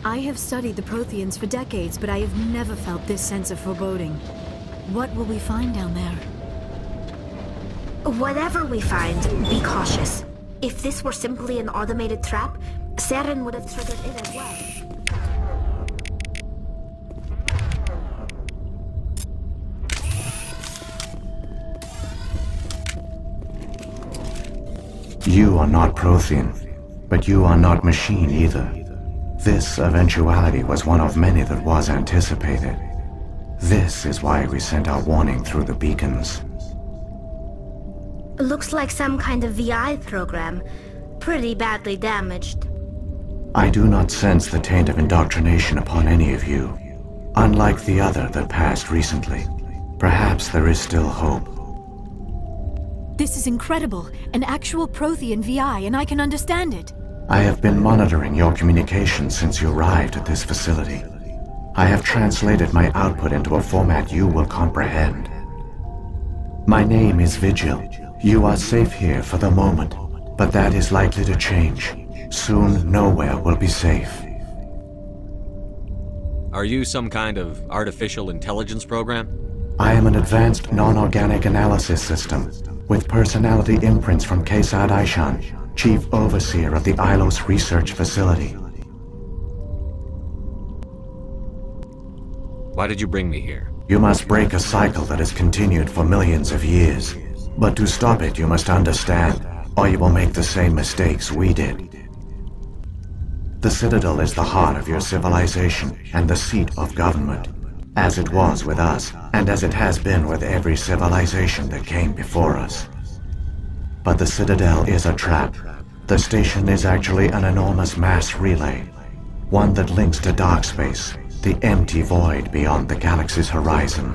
I have studied the Protheans for decades, but I have never felt this sense of foreboding. What will we find down there? Whatever we find, be cautious. If this were simply an automated trap, Seren would have triggered it as well. You are not Prothean, but you are not machine either. This eventuality was one of many that was anticipated. This is why we sent our warning through the beacons. Looks like some kind of VI program. Pretty badly damaged. I do not sense the taint of indoctrination upon any of you. Unlike the other that passed recently, perhaps there is still hope. This is incredible. An actual Prothean VI, and I can understand it. I have been monitoring your communications since you arrived at this facility. I have translated my output into a format you will comprehend. My name is Vigil. You are safe here for the moment, but that is likely to change. Soon, nowhere will be safe. Are you some kind of artificial intelligence program? I am an advanced non-organic analysis system, with personality imprints from Kesad Aishan, Chief Overseer of the Ilos Research Facility. Why did you bring me here? You must break a cycle that has continued for millions of years. But to stop it, you must understand, or you will make the same mistakes we did. The Citadel is the heart of your civilization and the seat of government, as it was with us, and as it has been with every civilization that came before us. But the Citadel is a trap. The station is actually an enormous mass relay, one that links to dark space, the empty void beyond the galaxy's horizon.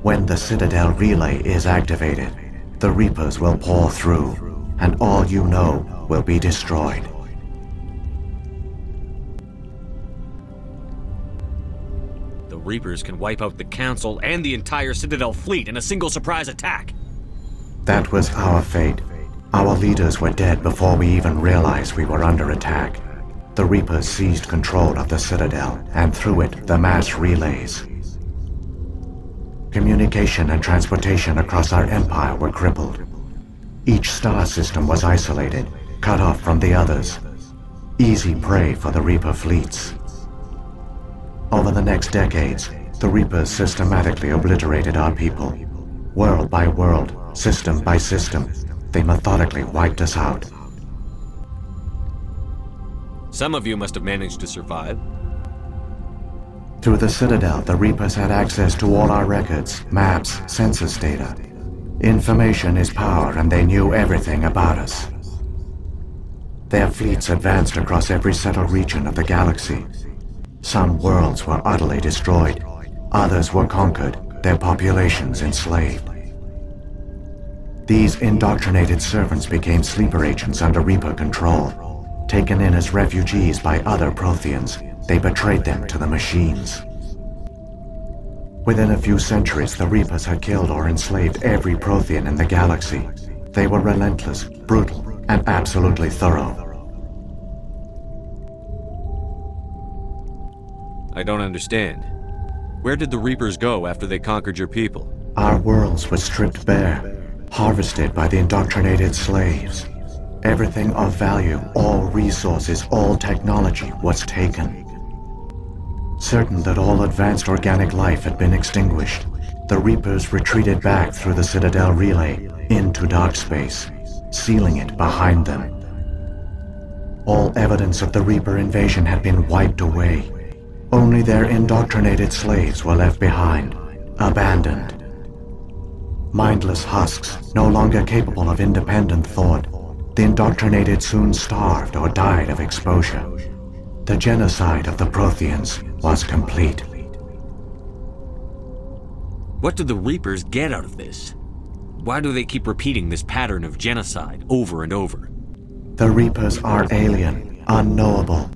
When the Citadel relay is activated, the Reapers will pour through, and all you know will be destroyed. The Reapers can wipe out the Council and the entire Citadel fleet in a single surprise attack. That was our fate. Our leaders were dead before we even realized we were under attack. The Reapers seized control of the Citadel, and through it, the mass relays. Communication and transportation across our empire were crippled. Each star system was isolated, cut off from the others. Easy prey for the Reaper fleets. Over the next decades, the Reapers systematically obliterated our people. World by world, system by system, they methodically wiped us out. Some of you must have managed to survive. Through the Citadel, the Reapers had access to all our records, maps, census data. Information is power, and they knew everything about us. Their fleets advanced across every settled region of the galaxy. Some worlds were utterly destroyed, others were conquered, their populations enslaved. These indoctrinated servants became sleeper agents under Reaper control. Taken in as refugees by other Protheans, they betrayed them to the machines. Within a few centuries, the Reapers had killed or enslaved every Prothean in the galaxy. They were relentless, brutal, and absolutely thorough. I don't understand. Where did the Reapers go after they conquered your people? Our worlds were stripped bare, harvested by the indoctrinated slaves. Everything of value, all resources, all technology was taken. Certain that all advanced organic life had been extinguished, the Reapers retreated back through the Citadel relay into dark space, sealing it behind them. All evidence of the Reaper invasion had been wiped away. Only their indoctrinated slaves were left behind, abandoned. Mindless husks, no longer capable of independent thought, the indoctrinated soon starved or died of exposure. The genocide of the Protheans was complete. What do the Reapers get out of this? Why do they keep repeating this pattern of genocide over and over? The Reapers are alien, unknowable.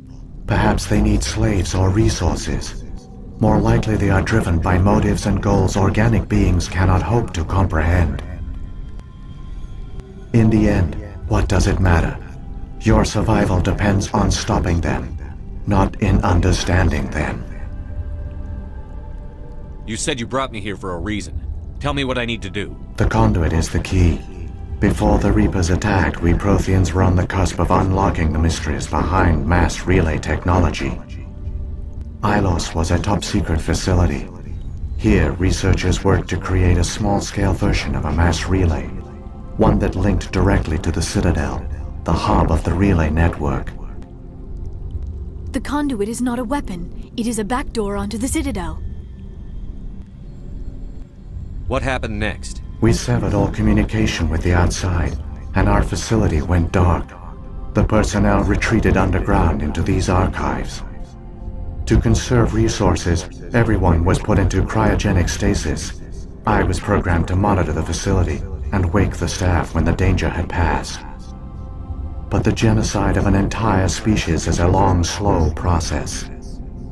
Perhaps they need slaves or resources. More likely they are driven by motives and goals organic beings cannot hope to comprehend. In the end, what does it matter? Your survival depends on stopping them. Not in understanding them. You said you brought me here for a reason. Tell me what I need to do. The conduit is the key. Before the Reapers attacked, we Protheans were on the cusp of unlocking the mysteries behind mass relay technology. Ilos was a top-secret facility. Here, researchers worked to create a small-scale version of a mass relay, one that linked directly to the Citadel, the hub of the relay network. The conduit is not a weapon. It is a backdoor onto the Citadel. What happened next? We severed all communication with the outside, and our facility went dark. The personnel retreated underground into these archives. To conserve resources, everyone was put into cryogenic stasis. I was programmed to monitor the facility and wake the staff when the danger had passed. But the genocide of an entire species is a long, slow process.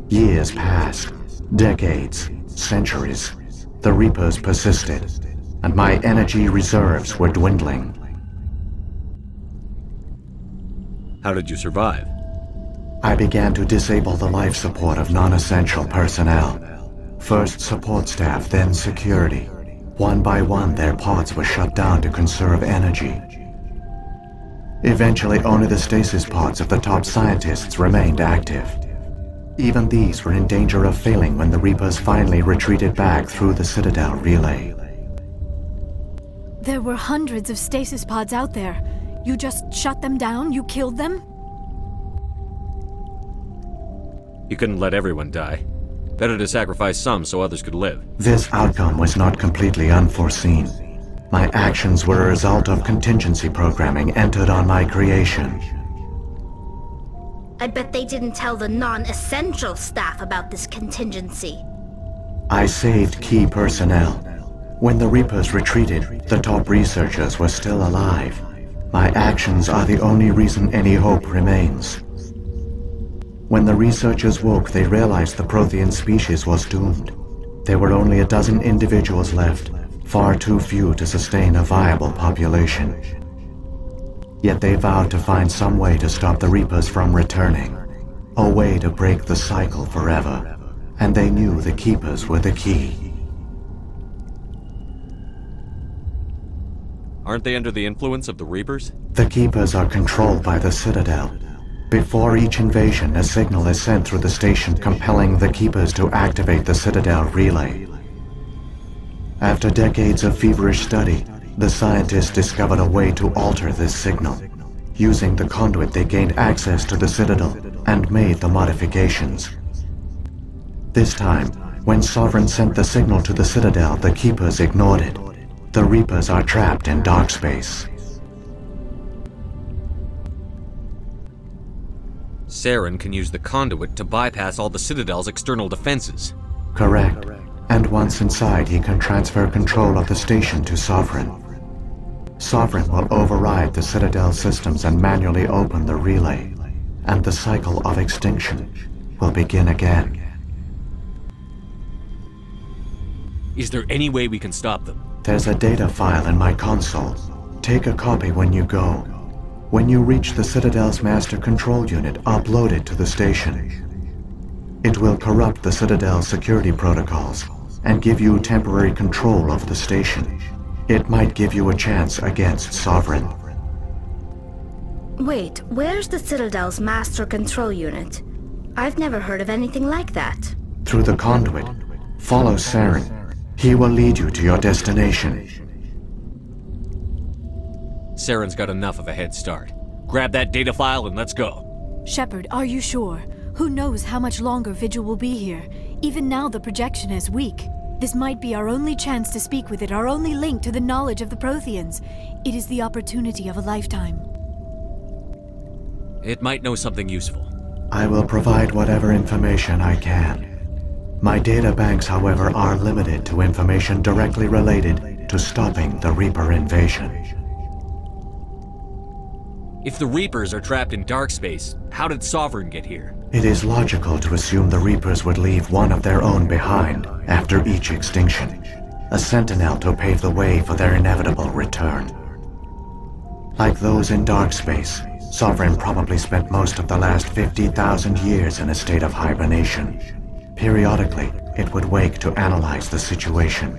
Years passed, decades, centuries. The Reapers persisted, and my energy reserves were dwindling. How did you survive? I began to disable the life support of non-essential personnel. First support staff, then security. One by one, their pods were shut down to conserve energy. Eventually, only the stasis pods of the top scientists remained active. Even these were in danger of failing when the Reapers finally retreated back through the Citadel relay. There were hundreds of stasis pods out there. You just shut them down? You killed them? You couldn't let everyone die. Better to sacrifice some so others could live. This outcome was not completely unforeseen. My actions were a result of contingency programming entered on my creation. I bet they didn't tell the non-essential staff about this contingency. I saved key personnel. When the Reapers retreated, the top researchers were still alive. My actions are the only reason any hope remains. When the researchers woke, they realized the Prothean species was doomed. There were only a dozen individuals left, far too few to sustain a viable population. Yet they vowed to find some way to stop the Reapers from returning, a way to break the cycle forever, and they knew the Keepers were the key. Aren't they under the influence of the Reapers? The Keepers are controlled by the Citadel. Before each invasion, a signal is sent through the station compelling the Keepers to activate the Citadel relay. After decades of feverish study, the scientists discovered a way to alter this signal. Using the conduit, they gained access to the Citadel and made the modifications. This time, when Sovereign sent the signal to the Citadel, the Keepers ignored it. The Reapers are trapped in dark space. Saren can use the conduit to bypass all the Citadel's external defenses. Correct. And once inside, he can transfer control of the station to Sovereign. Sovereign will override the Citadel systems and manually open the relay, and the cycle of extinction will begin again. Is there any way we can stop them? There's a data file in my console. Take a copy when you go. When you reach the Citadel's master control unit, upload it to the station. It will corrupt the Citadel's security protocols and give you temporary control of the station. It might give you a chance against Sovereign. Wait, where's the Citadel's master control unit? I've never heard of anything like that. Through the conduit, follow Saren. He will lead you to your destination. Saren's got enough of a head start. Grab that data file and let's go. Shepard, are you sure? Who knows how much longer Vigil will be here? Even now the projection is weak. This might be our only chance to speak with it, our only link to the knowledge of the Protheans. It is the opportunity of a lifetime. It might know something useful. I will provide whatever information I can. My data banks, however, are limited to information directly related to stopping the Reaper invasion. If the Reapers are trapped in dark space, how did Sovereign get here? It is logical to assume the Reapers would leave one of their own behind after each extinction, a sentinel to pave the way for their inevitable return. Like those in dark space, Sovereign probably spent most of the last 50,000 years in a state of hibernation. Periodically, it would wake to analyze the situation.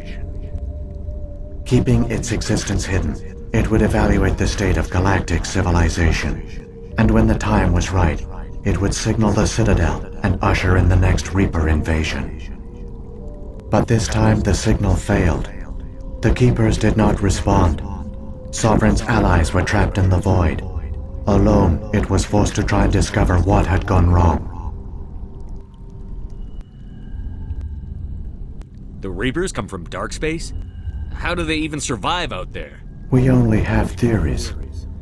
Keeping its existence hidden, it would evaluate the state of galactic civilization. And when the time was right, it would signal the Citadel and usher in the next Reaper invasion. But this time the signal failed. The Keepers did not respond. Sovereign's allies were trapped in the void. Alone, it was forced to try and discover what had gone wrong. The Reapers come from dark space? How do they even survive out there? We only have theories.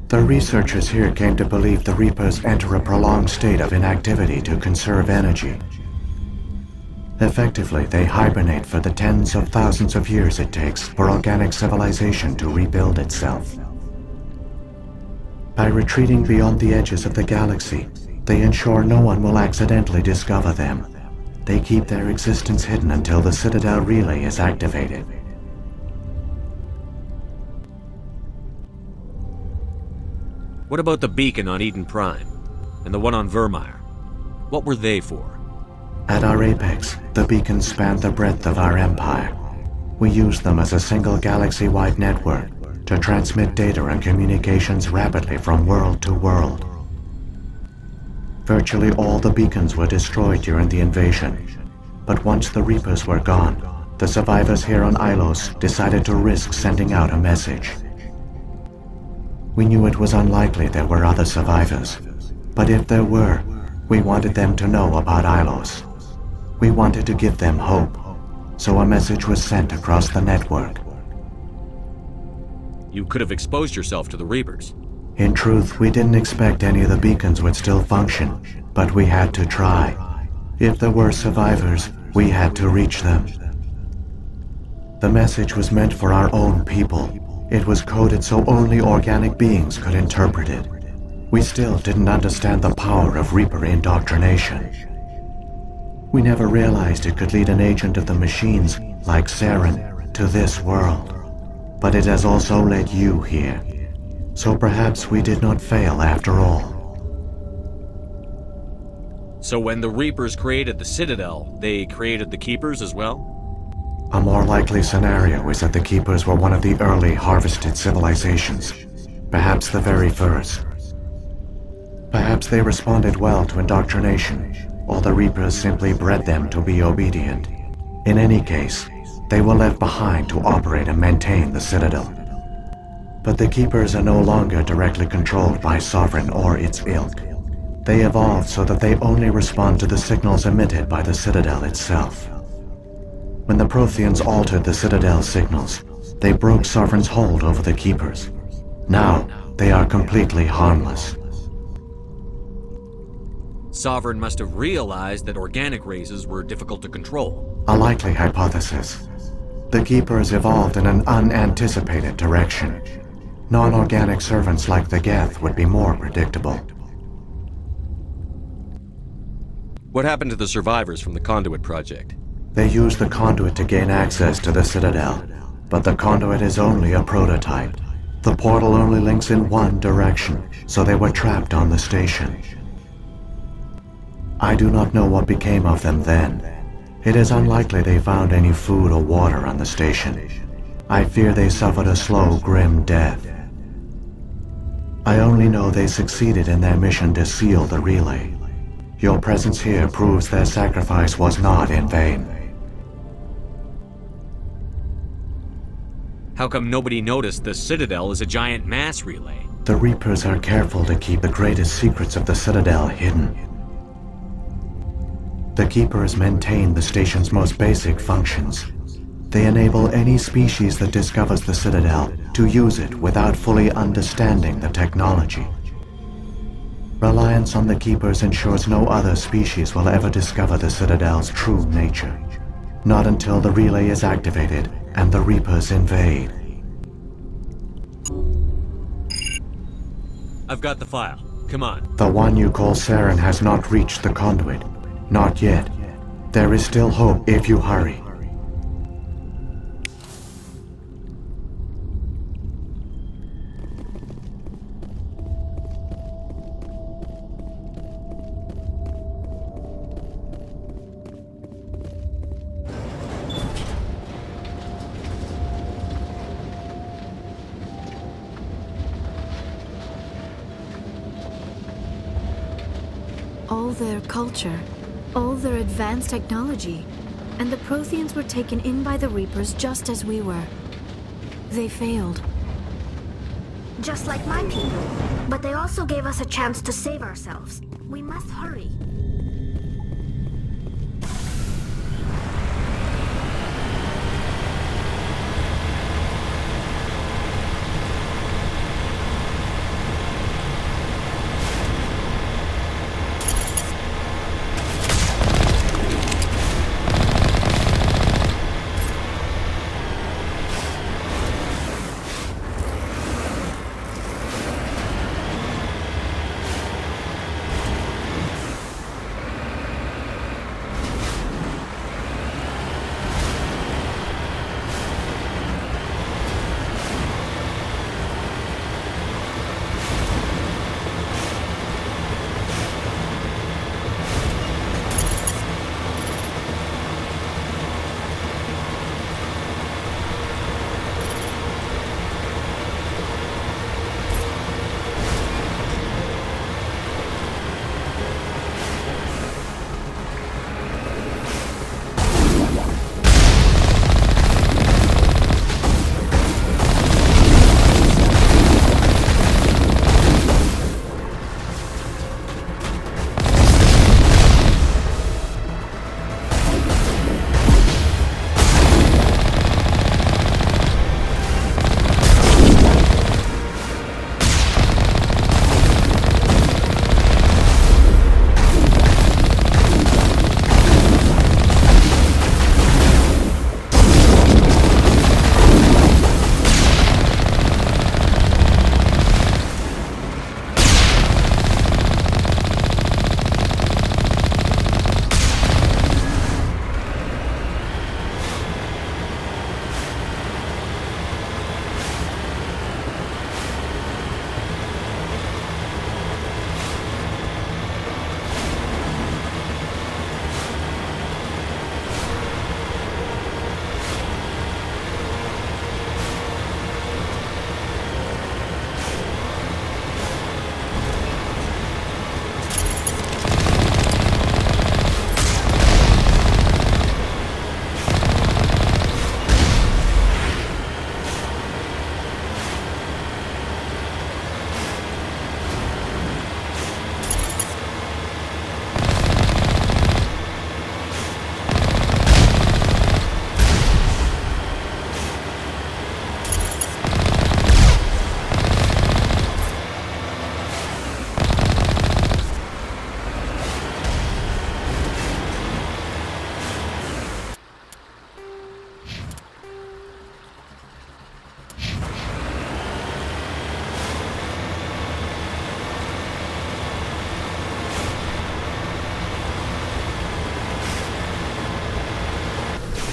The researchers here came to believe the Reapers enter a prolonged state of inactivity to conserve energy. Effectively, they hibernate for the tens of thousands of years it takes for organic civilization to rebuild itself. By retreating beyond the edges of the galaxy, they ensure no one will accidentally discover them. They keep their existence hidden until the Citadel relay is activated. What about the beacon on Eden Prime? And the one on Vermeer? What were they for? At our apex, the beacons spanned the breadth of our empire. We used them as a single galaxy-wide network to transmit data and communications rapidly from world to world. Virtually all the beacons were destroyed during the invasion, but once the Reapers were gone, the survivors here on Ilos decided to risk sending out a message. We knew it was unlikely there were other survivors, but if there were, we wanted them to know about Ilos. We wanted to give them hope, so a message was sent across the network. You could have exposed yourself to the Reapers. In truth, we didn't expect any of the beacons would still function, but we had to try. If there were survivors, we had to reach them. The message was meant for our own people. It was coded so only organic beings could interpret it. We still didn't understand the power of Reaper indoctrination. We never realized it could lead an agent of the machines, like Saren, to this world. But it has also led you here. So perhaps we did not fail after all. So when the Reapers created the Citadel, they created the Keepers as well? A more likely scenario is that the Keepers were one of the early harvested civilizations. Perhaps the very first. Perhaps they responded well to indoctrination, or the Reapers simply bred them to be obedient. In any case, they were left behind to operate and maintain the Citadel. But the Keepers are no longer directly controlled by Sovereign or its ilk. They evolved so that they only respond to the signals emitted by the Citadel itself. When the Protheans altered the Citadel's signals, they broke Sovereign's hold over the Keepers. Now, they are completely harmless. Sovereign must have realized that organic races were difficult to control. A likely hypothesis. The Keepers evolved in an unanticipated direction. Non-organic servants like the Geth would be more predictable. What happened to the survivors from the Conduit project? They used the conduit to gain access to the Citadel, but the conduit is only a prototype. The portal only links in one direction, so they were trapped on the station. I do not know what became of them then. It is unlikely they found any food or water on the station. I fear they suffered a slow, grim death. I only know they succeeded in their mission to seal the relay. Your presence here proves their sacrifice was not in vain. How come nobody noticed the Citadel is a giant mass relay? The Reapers are careful to keep the greatest secrets of the Citadel hidden. The Keepers maintain the station's most basic functions. They enable any species that discovers the Citadel to use it without fully understanding the technology. Reliance on the Keepers ensures no other species will ever discover the Citadel's true nature. Not until the relay is activated and the Reapers invade. I've got the file. Come on. The one you call Saren has not reached the conduit. Not yet. There is still hope if you hurry. all their culture, all their advanced technology, and the Protheans were taken in by the Reapers just as we were. They failed. Just like my people. But they also gave us a chance to save ourselves. We must hurry.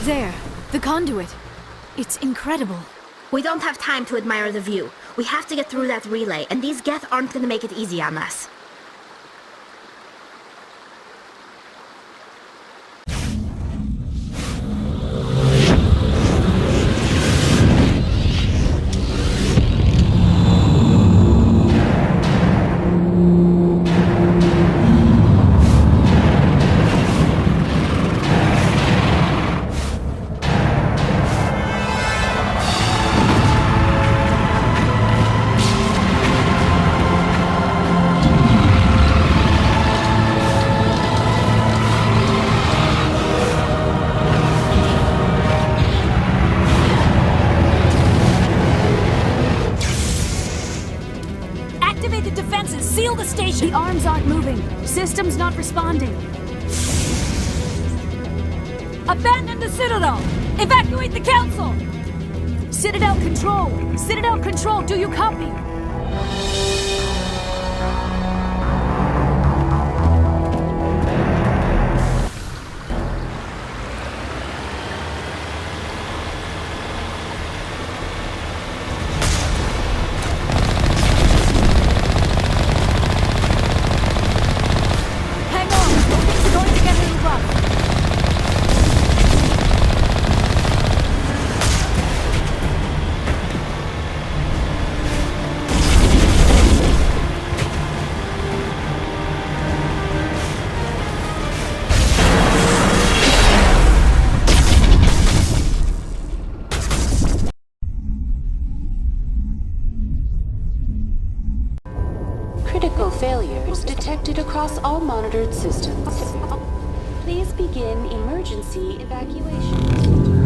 There, the conduit. It's incredible. We don't have time to admire the view. We have to get through that relay, and these Geth aren't gonna make it easy on us. The arms aren't moving. System's not responding. Abandon the Citadel! Evacuate the Council! Citadel Control! Citadel Control, do you copy? Critical failures detected across all monitored systems. Please begin emergency evacuation.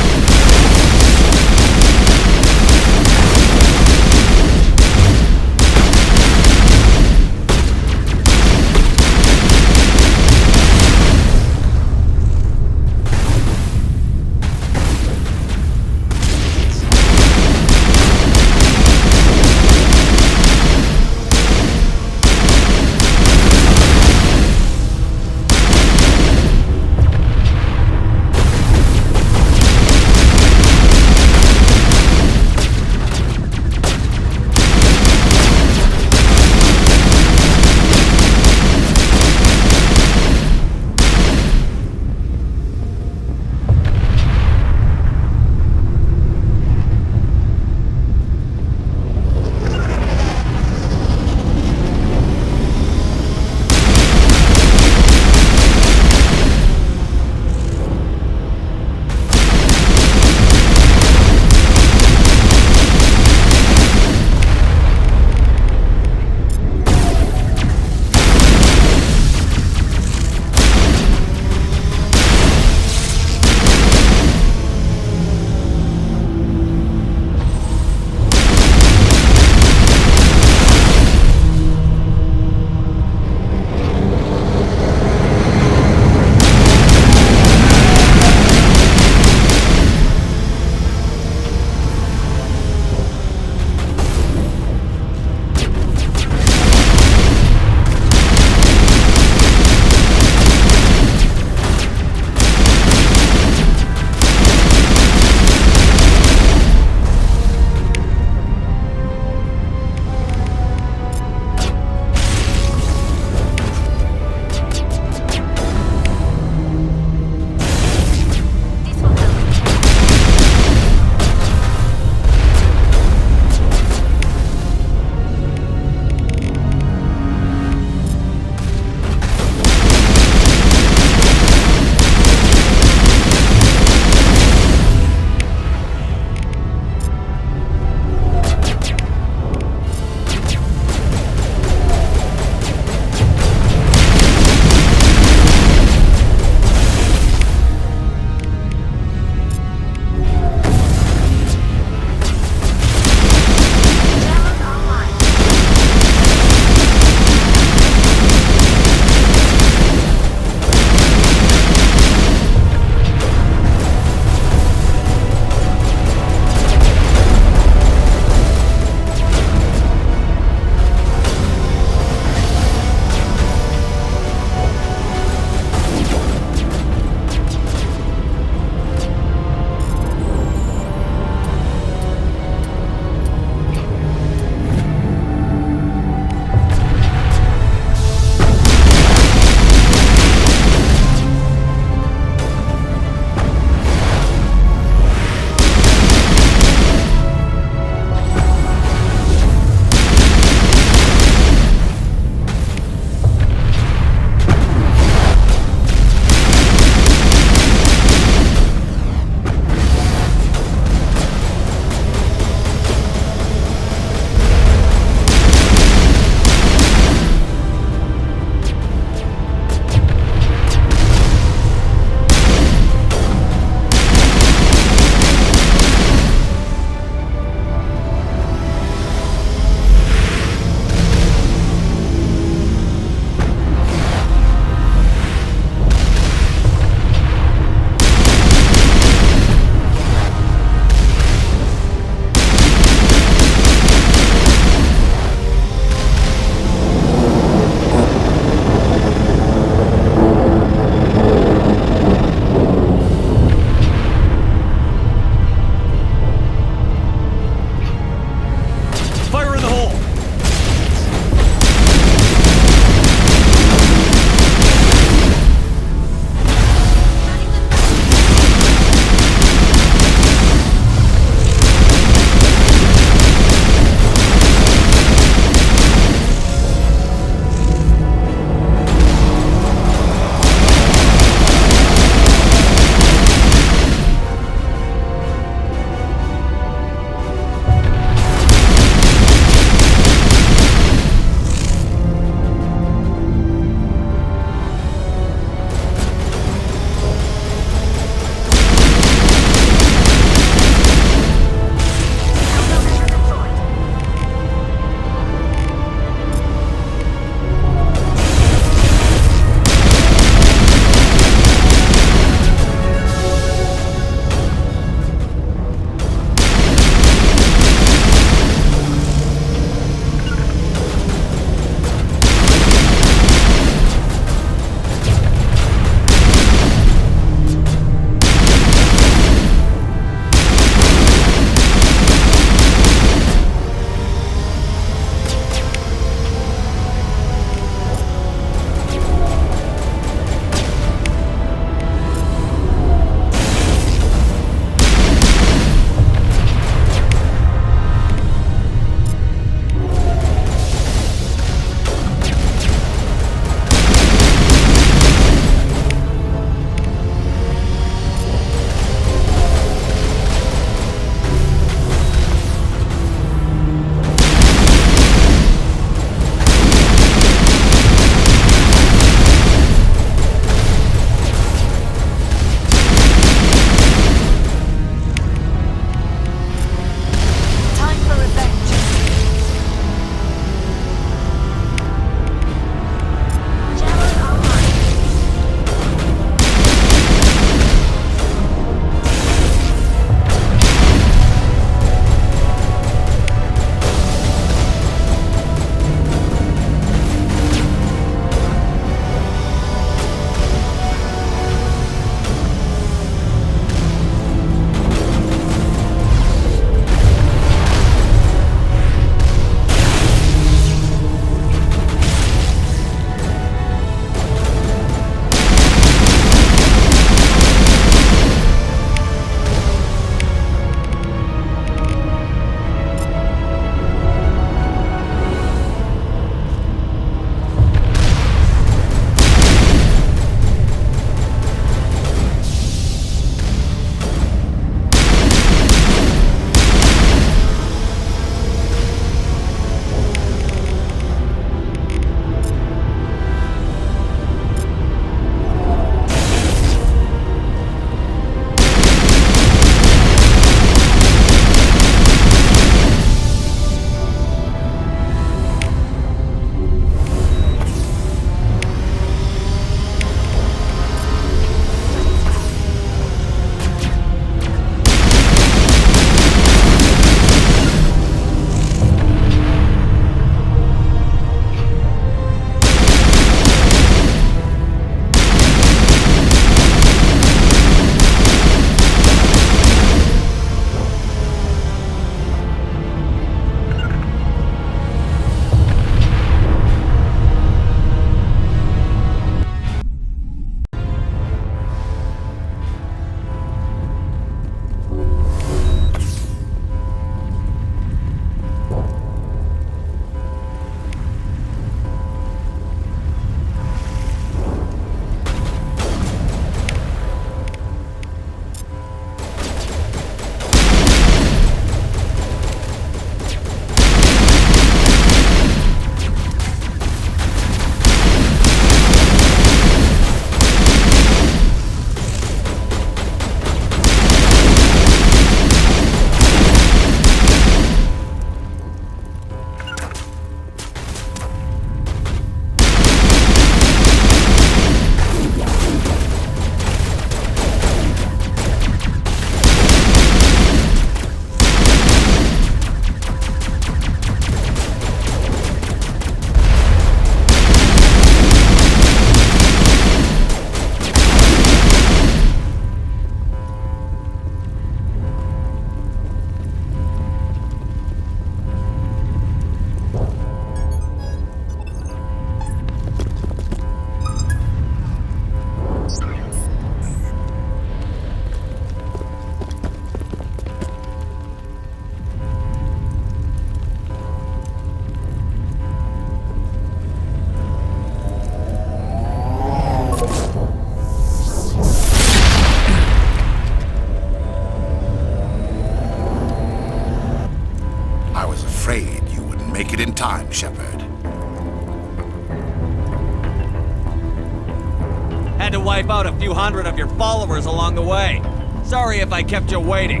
wipe out a few hundred of your followers along the way. Sorry if I kept you waiting.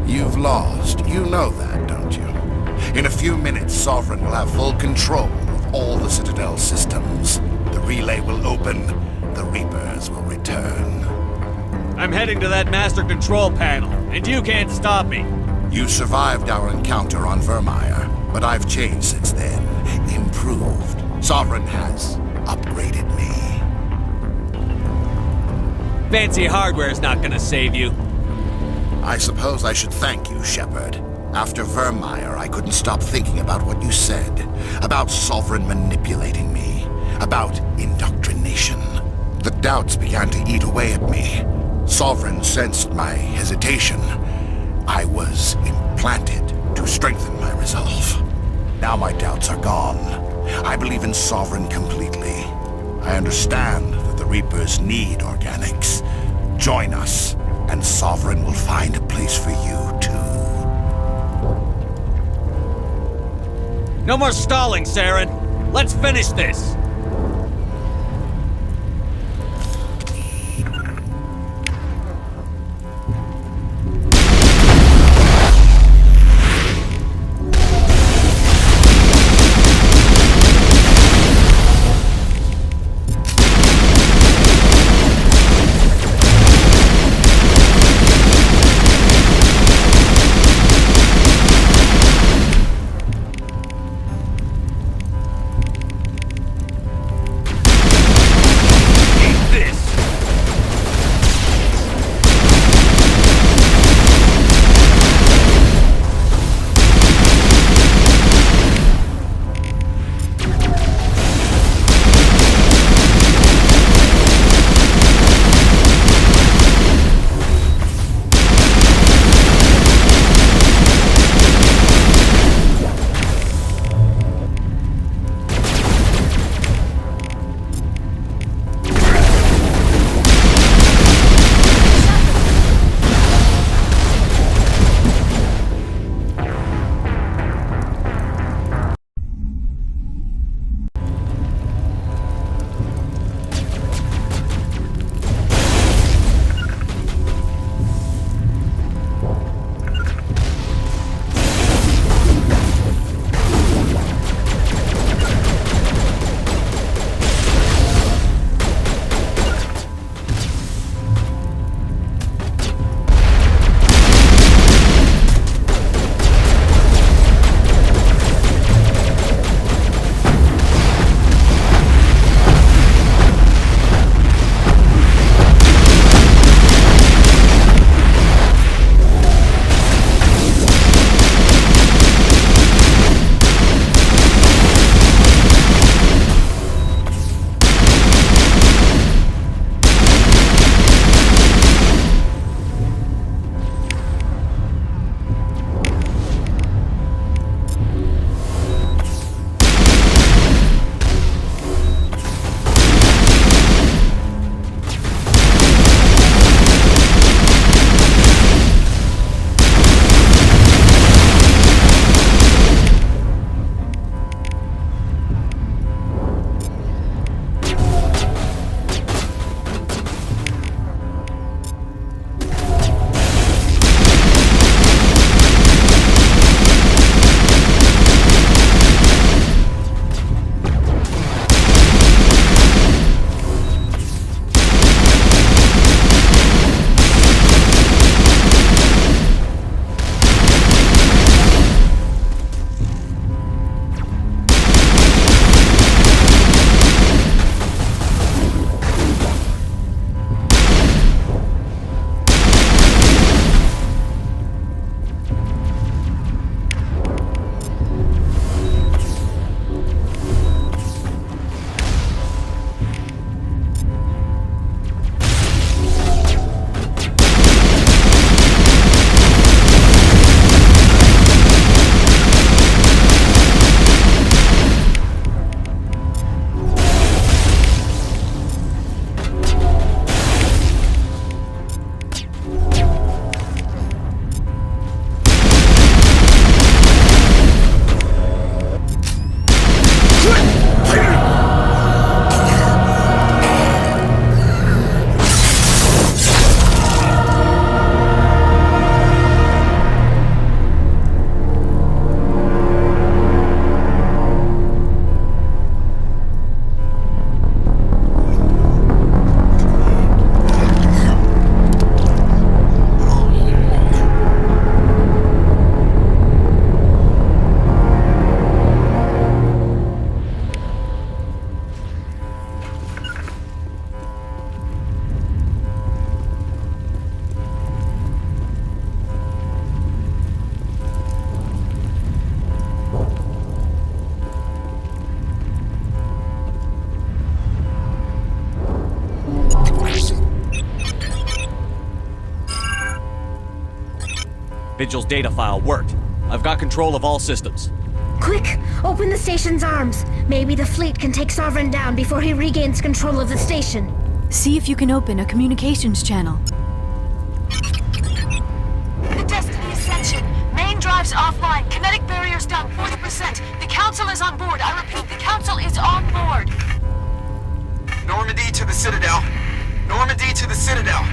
You've lost. You know that, don't you? In a few minutes, Sovereign will have full control of all the Citadel systems. The relay will open. The Reapers will return. I'm heading to that master control panel, and you can't stop me. You survived our encounter on Vermeer, but I've changed since then. Improved. Sovereign has upgraded me. Fancy hardware's not gonna save you. I suppose I should thank you, Shepard. After Vermeer, I couldn't stop thinking about what you said. About Sovereign manipulating me. About indoctrination. The doubts began to eat away at me. Sovereign sensed my hesitation. I was implanted to strengthen my resolve. Now my doubts are gone. I believe in Sovereign completely. I understand that the Reapers need organics. Join us, and Sovereign will find a place for you, too. No more stalling, Saren. Let's finish this. Vigil's data file worked. I've got control of all systems. Quick! Open the station's arms. Maybe the fleet can take Sovereign down before he regains control of the station. See if you can open a communications channel. The Destiny Ascension. Main drives offline. Kinetic barriers down 40%. The Council is on board. I repeat, the Council is on board. Normandy to the Citadel. Normandy to the Citadel.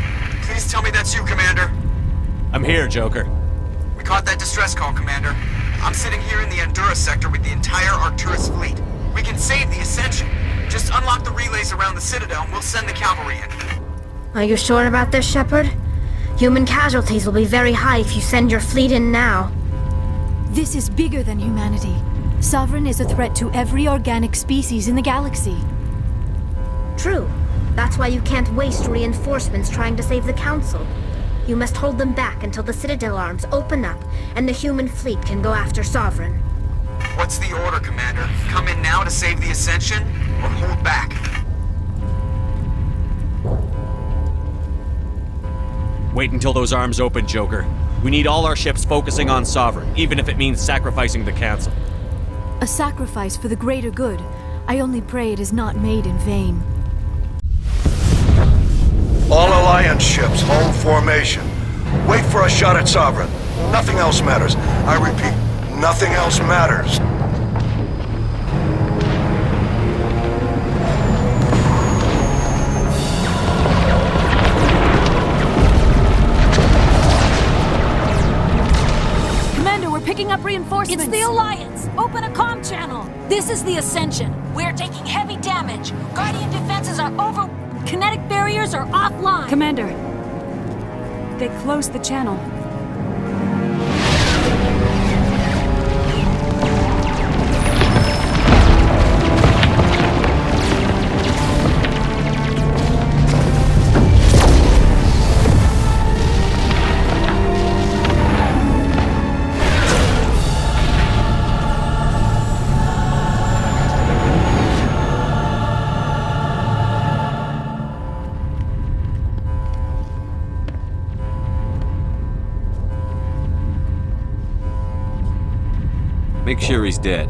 Please tell me that's you, Commander. I'm here, Joker. We caught that distress call, Commander. I'm sitting here in the Honduras sector with the entire Arcturus fleet. We can save the Ascension. Just unlock the relays around the Citadel and we'll send the cavalry in. Are you sure about this, Shepard? Human casualties will be very high if you send your fleet in now. This is bigger than humanity. Sovereign is a threat to every organic species in the galaxy. True. That's why you can't waste reinforcements trying to save the Council. You must hold them back until the Citadel arms open up and the human fleet can go after Sovereign. What's the order, Commander? Come in now to save the Ascension, or hold back? Wait until those arms open, Joker. We need all our ships focusing on Sovereign, even if it means sacrificing the Council. A sacrifice for the greater good. I only pray it is not made in vain. All Alliance ships, hold formation. Wait for a shot at Sovereign. Nothing else matters. I repeat, nothing else matters. Commander, we're picking up reinforcements. It's the Alliance. Open a comm channel. This is the Ascension. We're taking heavy damage. Guardian defenses are over. Kinetic barriers are offline. Commander, they closed the channel. Make sure he's dead.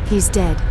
He's dead.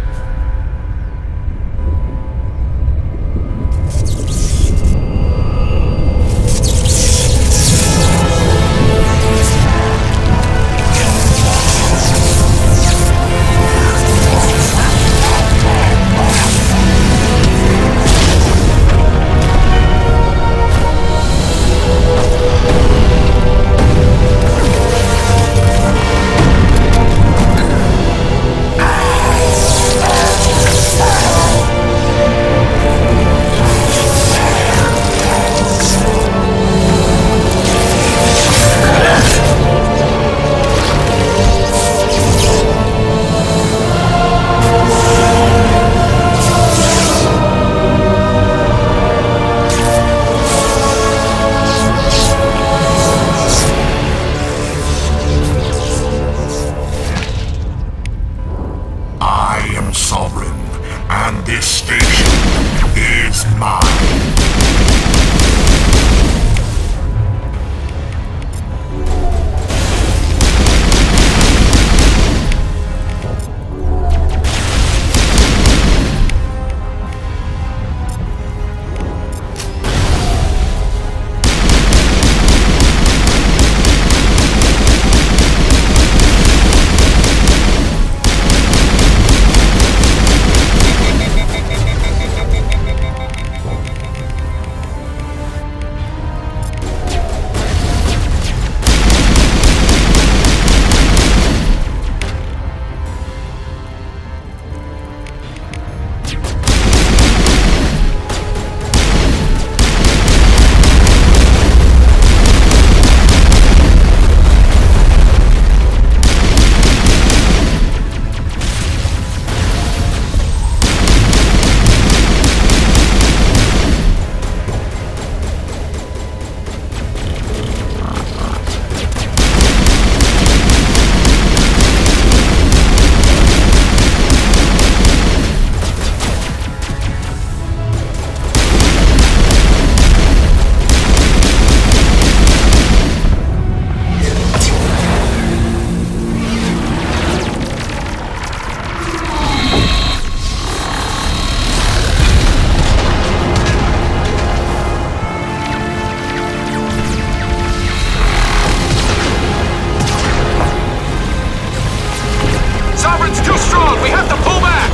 Sovereign's too strong! We have to pull back!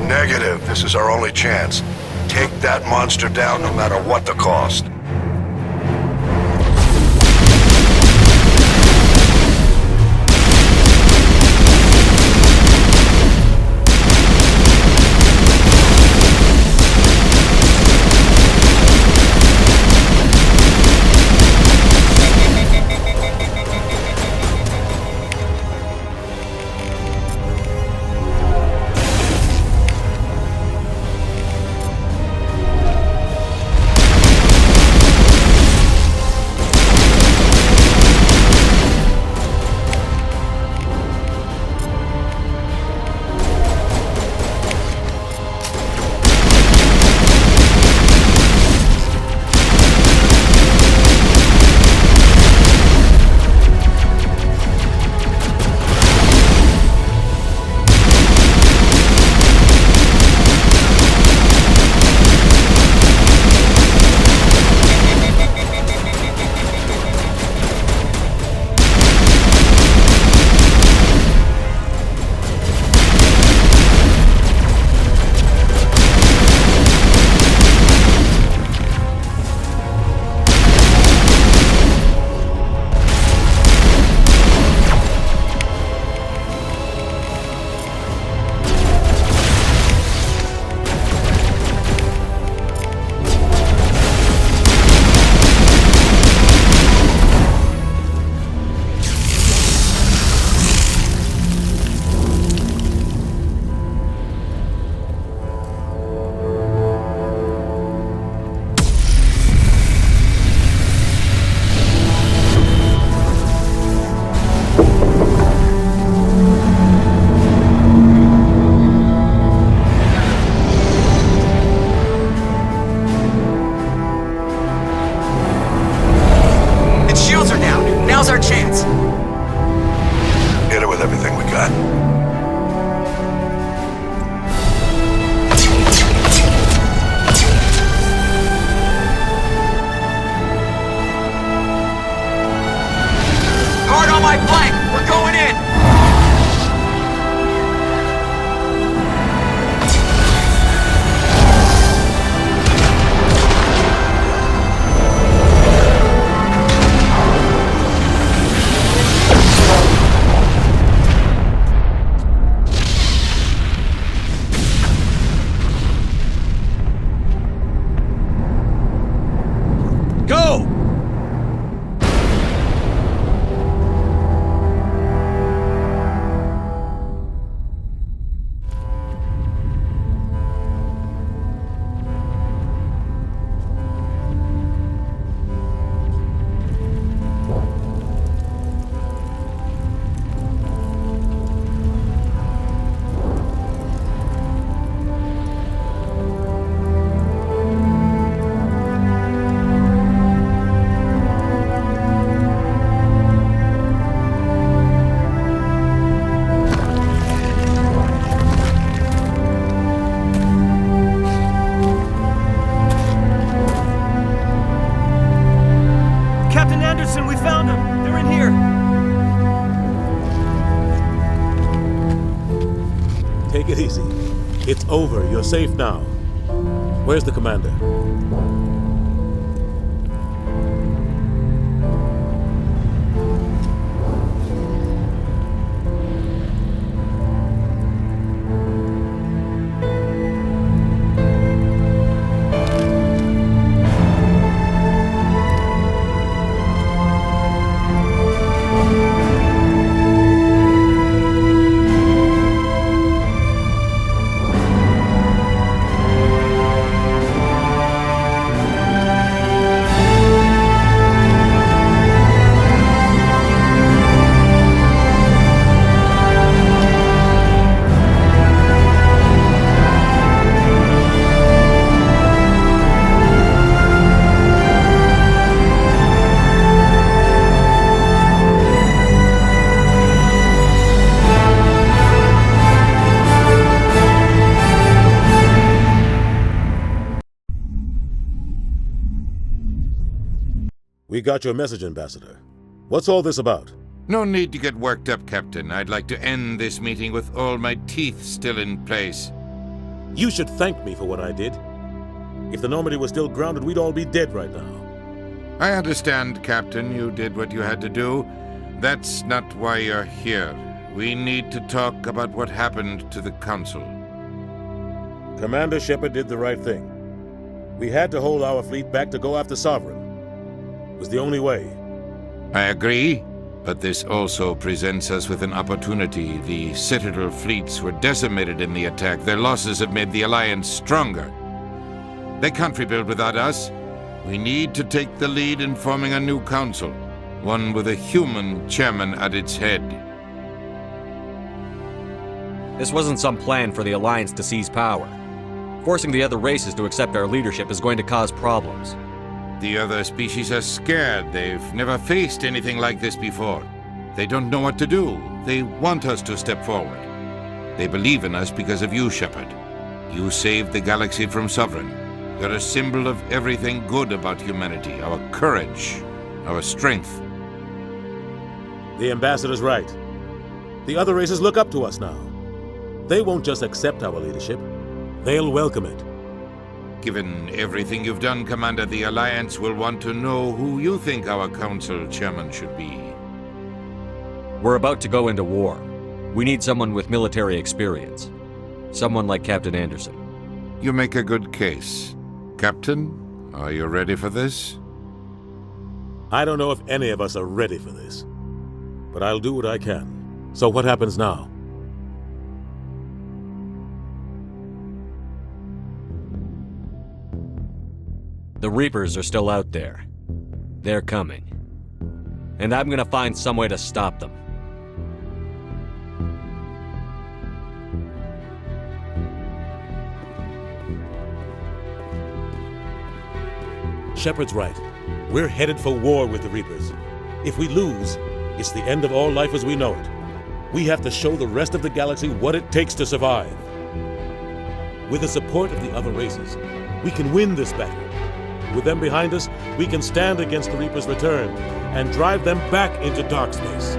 Negative. This is our only chance. Take that monster down no matter what the cost. It's over. You're safe now. Where's the commander? We got your message, Ambassador. What's all this about? No need to get worked up, Captain. I'd like to end this meeting with all my teeth still in place. You should thank me for what I did. If the Normandy was still grounded, we'd all be dead right now. I understand, Captain. You did what you had to do. That's not why you're here. We need to talk about what happened to the Council. Commander Shepard did the right thing. We had to hold our fleet back to go after Sovereign. It was the only way. I agree, but this also presents us with an opportunity. The Citadel fleets were decimated in the attack. Their losses have made the Alliance stronger. They can't rebuild without us. We need to take the lead in forming a new council, one with a human chairman at its head. This wasn't some plan for the Alliance to seize power. Forcing the other races to accept our leadership is going to cause problems. The other species are scared. They've never faced anything like this before. They don't know what to do. They want us to step forward. They believe in us because of you, Shepard. You saved the galaxy from Sovereign. You're a symbol of everything good about humanity, our courage, our strength. The ambassador's right. The other races look up to us now. They won't just accept our leadership. They'll welcome it. Given everything you've done, Commander, the Alliance will want to know who you think our council chairman should be. We're about to go into war. We need someone with military experience. Someone like Captain Anderson. You make a good case. Captain, are you ready for this? I don't know if any of us are ready for this. But I'll do what I can. So what happens now? The Reapers are still out there. They're coming. And I'm gonna find some way to stop them. Shepard's right. We're headed for war with the Reapers. If we lose, it's the end of all life as we know it. We have to show the rest of the galaxy what it takes to survive. With the support of the other races, we can win this battle. With them behind us, we can stand against the Reapers' return and drive them back into dark space.